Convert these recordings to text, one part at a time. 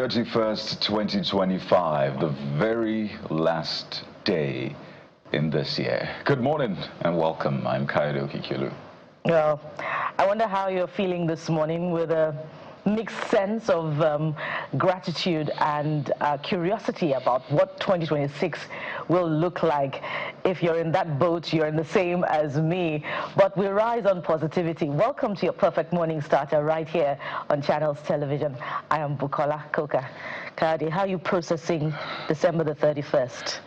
31st, 2025, the very last day in this year. Good morning and welcome. I'm Kayode Okikiolu. Well, I wonder how you're feeling this morning with a mixed sense of gratitude and curiosity about what 2026 will look like. If you're in that boat, you're in the same as me, but we rise on positivity. Welcome to your Perfect Morning Starter right here on Channels Television. I am Bukola Koka. Kadi, how are you processing December the 31st?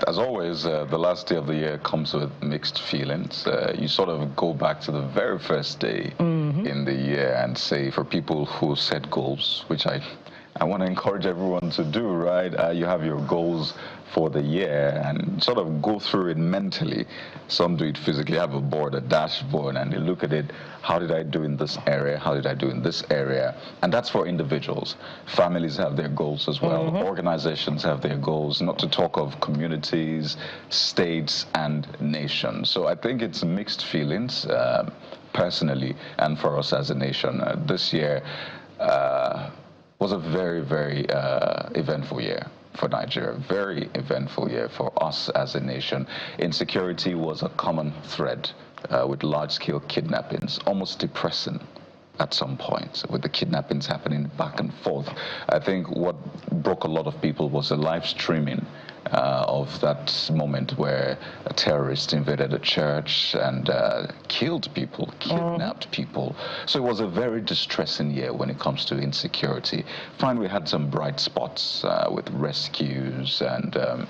As always, the last day of the year comes with mixed feelings. You sort of go back to the very first day in the year and say, for people who set goals, which I want to encourage everyone to do, right? You have your goals for the year and sort of go through it mentally. Some do it physically, have a board, a dashboard, and they look at it. How did I do in this area? How did I do in this area? And that's for individuals. Families have their goals as well. Organizations have their goals, not to talk of communities, states, and nations. So I think it's mixed feelings, personally, and for us as a nation. This year was a very, very eventful year for Nigeria, very eventful year for us as a nation. Insecurity was a common thread with large-scale kidnappings, almost depressing at some point, with the kidnappings happening back and forth. I think what broke a lot of people was the live streaming of that moment where a terrorist invaded a church and killed people, kidnapped people. So it was a very distressing year when it comes to insecurity. Fine, we had some bright spots with rescues and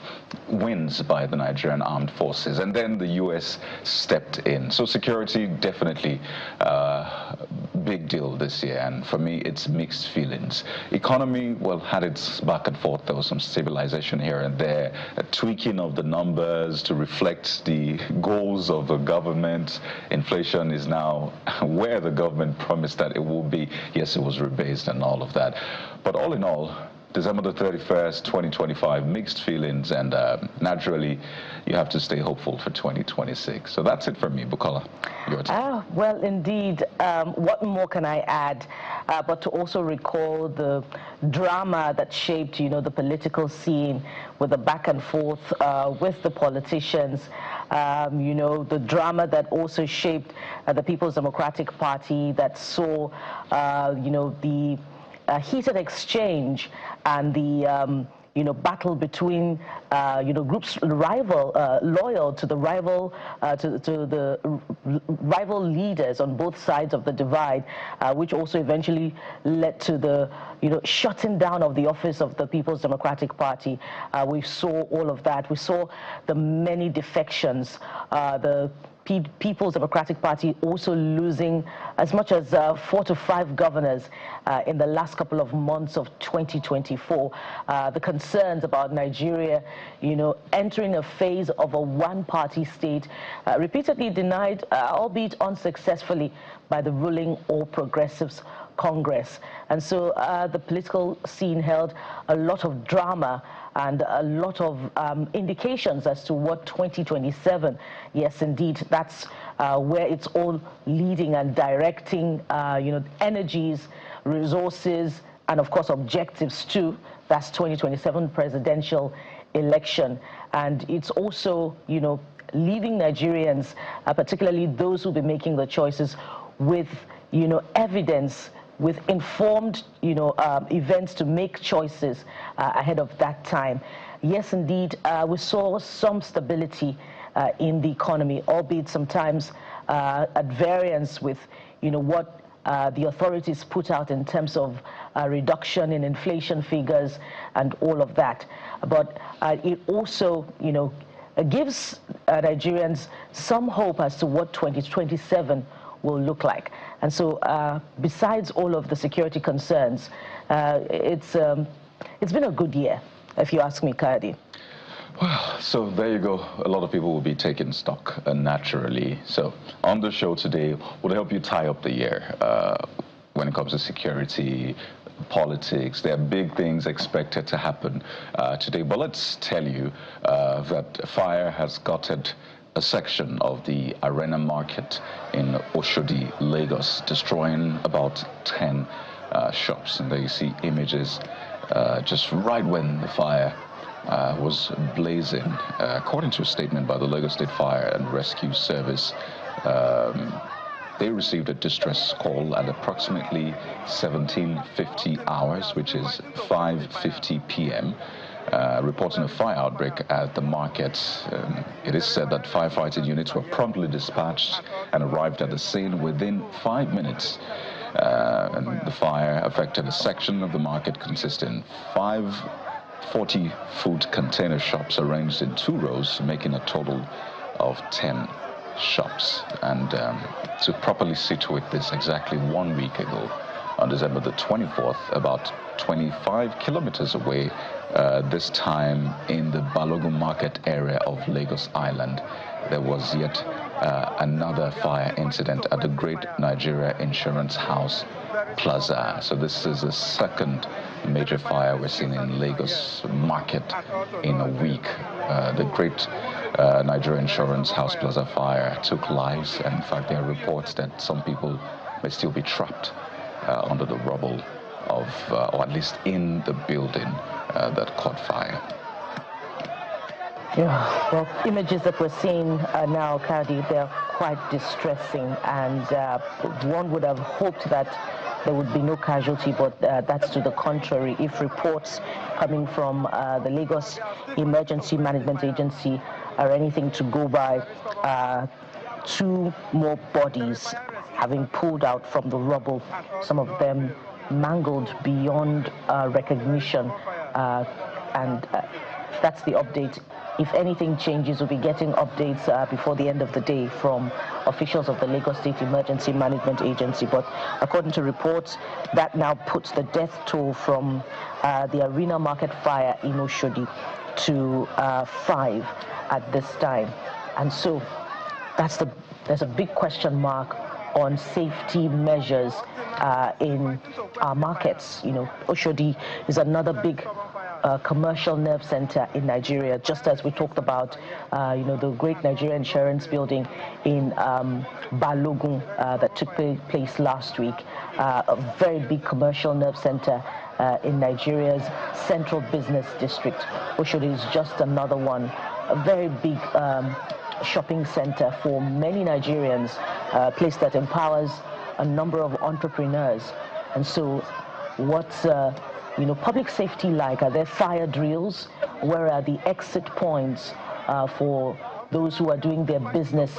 wins by the Nigerian armed forces, and then the U.S. stepped in. So security definitely big deal this year, and for me it's mixed feelings. Economy, well, had its back and forth. There was some stabilization here and there, a tweaking of the numbers to reflect the goals of the government. Inflation is now where the government promised that it will be. Yes, it was rebased and all of that, but all in all, December the 31st, 2025, mixed feelings, and naturally, you have to stay hopeful for 2026. So that's it from me, Bukola. Your turn. Well, indeed. What more can I add? But to also recall the drama that shaped, the political scene with the back and forth with the politicians. The drama that also shaped the People's Democratic Party that saw, the heated exchange and the battle between groups loyal to the rival rival leaders on both sides of the divide, which also eventually led to the shutting down of the office of the People's Democratic Party. We saw all of that. We saw the many defections. The People's Democratic Party also losing as much as 4 to 5 governors in the last couple of months of 2024. The concerns about Nigeria, entering a phase of a one-party state, repeatedly denied, albeit unsuccessfully, by the ruling All Progressives Congress. And so the political scene held a lot of drama and a lot of indications as to what 2027, yes, indeed, that's where it's all leading and directing, energies, resources, and of course objectives too. That's 2027 presidential election. And it's also, leaving Nigerians, particularly those who'll be making the choices, with, evidence, with informed, events to make choices ahead of that time. Yes, indeed, we saw some stability in the economy, albeit sometimes at variance with, what the authorities put out in terms of reduction in inflation figures and all of that. But it also, gives Nigerians some hope as to what 2027 will look like. And so besides all of the security concerns, it's been a good year, if you ask me, Kadi. Well, so there you go. A lot of people will be taking stock naturally. So on the show today, we'll help you tie up the year when it comes to security, politics. There are big things expected to happen today. But let's tell you that fire has gutted a section of the Arena Market in Oshodi, Lagos, destroying about 10 shops. And there you see images just right when the fire was blazing. According to a statement by the Lagos State Fire and Rescue Service, they received a distress call at approximately 17:50 hours, which is 5:50 p.m., reporting a fire outbreak at the market. It is said that firefighting units were promptly dispatched and arrived at the scene within 5 minutes. And the fire affected a section of the market consisting of 40-foot container shops arranged in 2 rows, making a total of 10 shops. And to properly situate this, exactly 1 week ago, on December the 24th, about 25 kilometers away, this time in the Balogun market area of Lagos Island, there was yet another fire incident at the Great Nigeria Insurance House Plaza. So this is the second major fire we're seeing in Lagos market in a week. The Great Nigeria Insurance House Plaza fire took lives, and in fact there are reports that some people may still be trapped under the rubble of, or at least in the building that caught fire. Yeah, well, images that we're seeing now, Kadi, they're quite distressing, and one would have hoped that there would be no casualty, but that's to the contrary. If reports coming from the Lagos Emergency Management Agency are anything to go by, 2 more bodies having pulled out from the rubble, some of them mangled beyond recognition, and that's the update. If anything changes, we'll be getting updates before the end of the day from officials of the Lagos State Emergency Management Agency. But according to reports, that now puts the death toll from the Arena Market fire in Oshodi to 5 at this time. And so there's a big question mark on safety measures in our markets. You know, Oshodi is another big commercial nerve center in Nigeria, just as we talked about, the Great Nigeria Insurance building in Balogun that took place last week, a very big commercial nerve center in Nigeria's central business district. Oshodi is just another one, a very big shopping center for many Nigerians, a place that empowers a number of entrepreneurs. And so what's public safety like? Are there fire drills? Where are the exit points for those who are doing their business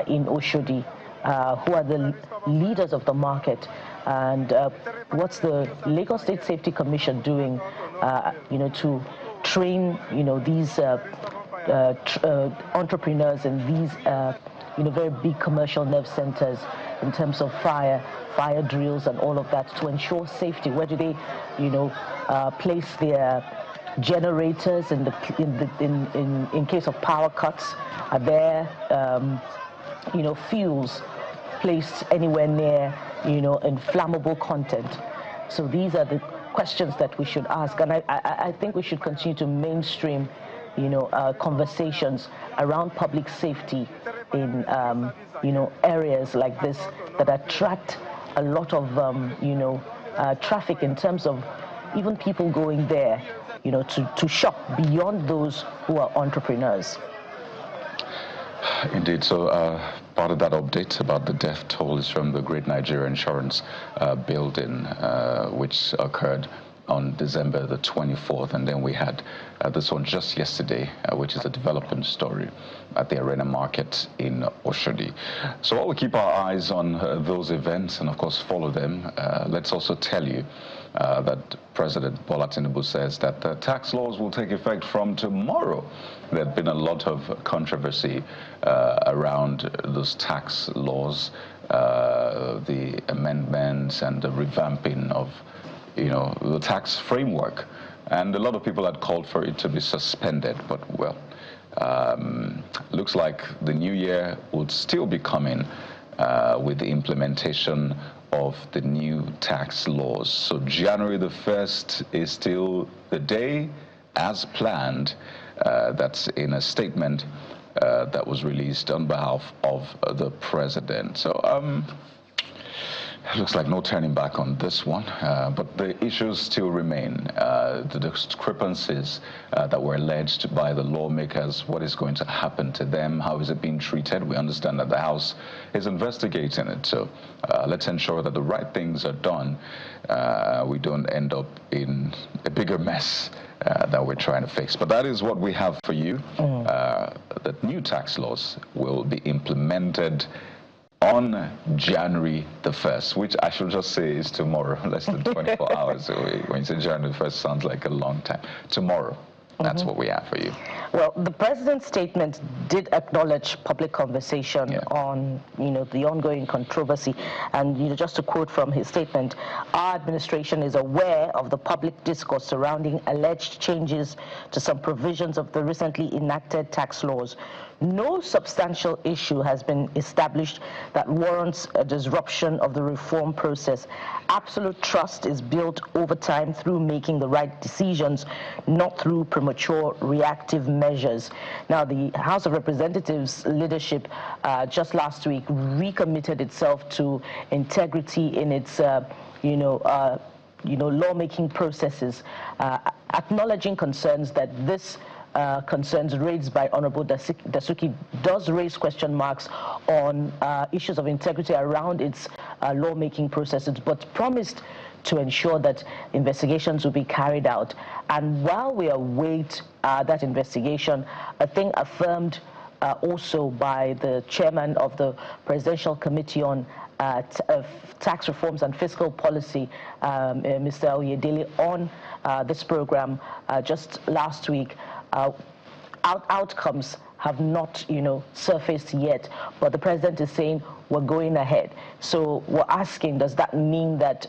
in Oshodi? Who are the leaders of the market? And what's the Lagos State Safety Commission doing, to train, these entrepreneurs in these, very big commercial nerve centers in terms of fire drills and all of that to ensure safety? Where do they, place their generators in case of power cuts? Are there, fuels placed anywhere near, inflammable content? So these are the questions that we should ask, and I think we should continue to mainstream, conversations around public safety in, areas like this that attract a lot of, traffic in terms of even people going there, to shop beyond those who are entrepreneurs. Indeed. So part of that update about the death toll is from the Great Nigeria Insurance building, which occurred on December the 24th, and then we had this one just yesterday, which is a development story at the Arena Market in Oshodi. So we'll keep our eyes on those events and, of course, follow them. Let's also tell you that President Bola Tinubu says that the tax laws will take effect from tomorrow. There had been a lot of controversy around those tax laws, the amendments and the revamping of the tax framework, and a lot of people had called for it to be suspended, but well, looks like the new year would still be coming with the implementation of the new tax laws. So January the 1st is still the day as planned. That's in a statement that was released on behalf of the president. So It looks like no turning back on this one, but the issues still remain. The discrepancies that were alleged by the lawmakers, what is going to happen to them, how is it being treated? We understand that the House is investigating it, so let's ensure that the right things are done. We don't end up in a bigger mess that we're trying to fix. But that is what we have for you. The new tax laws will be implemented on January the 1st, which I should just say is tomorrow, less than 24 hours away. When you say January the 1st, sounds like a long time. Tomorrow, that's what we have for you. Well, the president's statement did acknowledge public conversation on, the ongoing controversy. And, just to quote from his statement, our administration is aware of the public discourse surrounding alleged changes to some provisions of the recently enacted tax laws. No substantial issue has been established that warrants a disruption of the reform process. Absolute trust is built over time through making the right decisions, not through premature reactive measures. Now, the House of Representatives leadership just last week recommitted itself to integrity in its, lawmaking processes, acknowledging concerns that this concerns raised by Honorable Dasuki does raise question marks on issues of integrity around its lawmaking processes, but promised to ensure that investigations will be carried out. And while we await that investigation, a thing affirmed also by the chairman of the Presidential Committee on Tax Reforms and Fiscal Policy, Mr. Oyedele, on this program just last week, outcomes have not, surfaced yet, but the president is saying we're going ahead. So we're asking, does that mean that,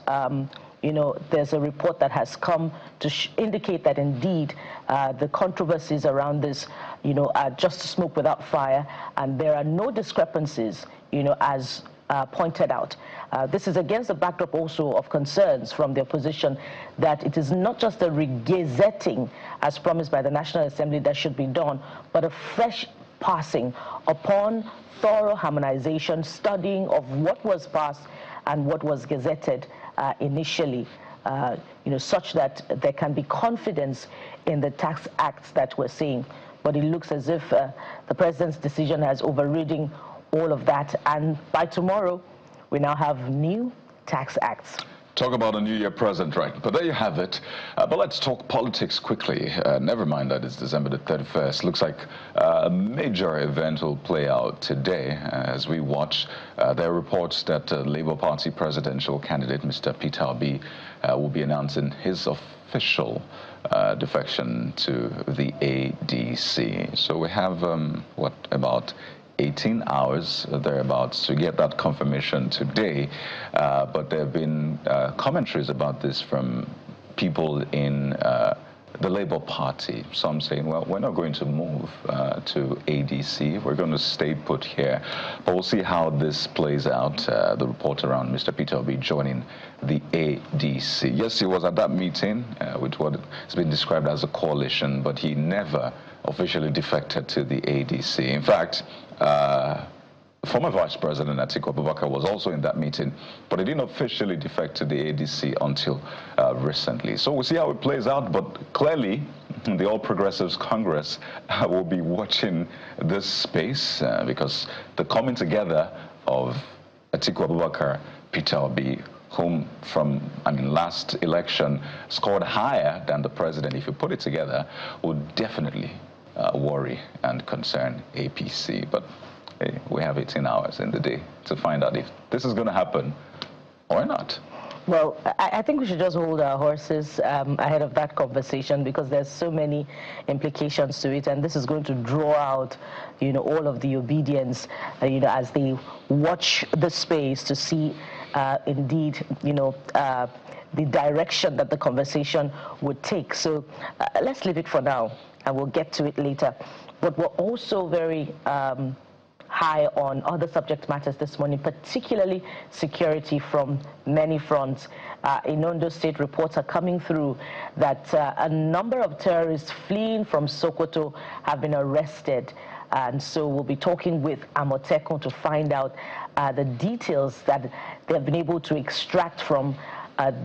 there's a report that has come to indicate that indeed the controversies around this, are just smoke without fire, and there are no discrepancies, as pointed out. This is against the backdrop also of concerns from the opposition that it is not just a regazetting as promised by the National Assembly that should be done, but a fresh passing upon thorough harmonization, studying of what was passed and what was gazetted initially, such that there can be confidence in the tax acts that we're seeing. But it looks as if the president's decision has overridden all of that, and by tomorrow we now have new tax acts. Talk about a New Year present, right? But there you have it. But let's talk politics quickly. Never mind that it's December the 31st. Looks like a major event will play out today as we watch. There are reports that Labour Party presidential candidate Mr. Peter Obi will be announcing his official defection to the ADC. So we have, about 18 hours thereabouts to get that confirmation today, but there have been commentaries about this from people in the Labour Party. Some saying, well, we're not going to move to ADC, we're going to stay put here. But we'll see how this plays out. The report around Mr. Peter Obi joining the ADC. Yes, he was at that meeting with what has been described as a coalition, but he never officially defected to the ADC. In fact, former Vice President Atiku Abubakar was also in that meeting, but he didn't officially defect to the ADC until recently. So we'll see how it plays out, but clearly the All Progressives Congress will be watching this space because the coming together of Atiku Abubakar, Peter Obi, whom from, last election scored higher than the president, if you put it together, would definitely worry and concern APC. But hey, we have 18 hours in the day to find out if this is going to happen or not. Well, I think we should just hold our horses ahead of that conversation because there's so many implications to it, and this is going to draw out, all of the obedience, as they watch the space to see indeed, the direction that the conversation would take. So let's leave it for now, and we'll get to it later. But we're also very high on other subject matters this morning, particularly security from many fronts. In Ondo State, reports are coming through that a number of terrorists fleeing from Sokoto have been arrested. And so we'll be talking with Amotekun to find out the details that they have been able to extract from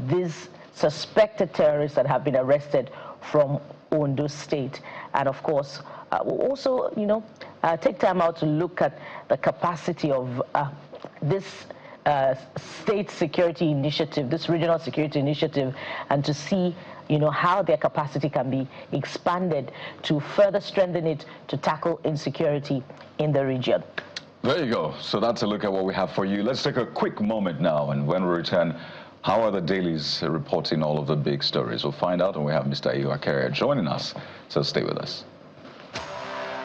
these suspected terrorists that have been arrested from Ondo State. And of course, we'll also, take time out to look at the capacity of this state security initiative, this regional security initiative, and to see, how their capacity can be expanded to further strengthen it to tackle insecurity in the region. There you go. So that's a look at what we have for you. Let's take a quick moment now, and when we return, how are the dailies reporting all of the big stories? We'll find out, and we have Mr. Iwa Carrier joining us, so stay with us.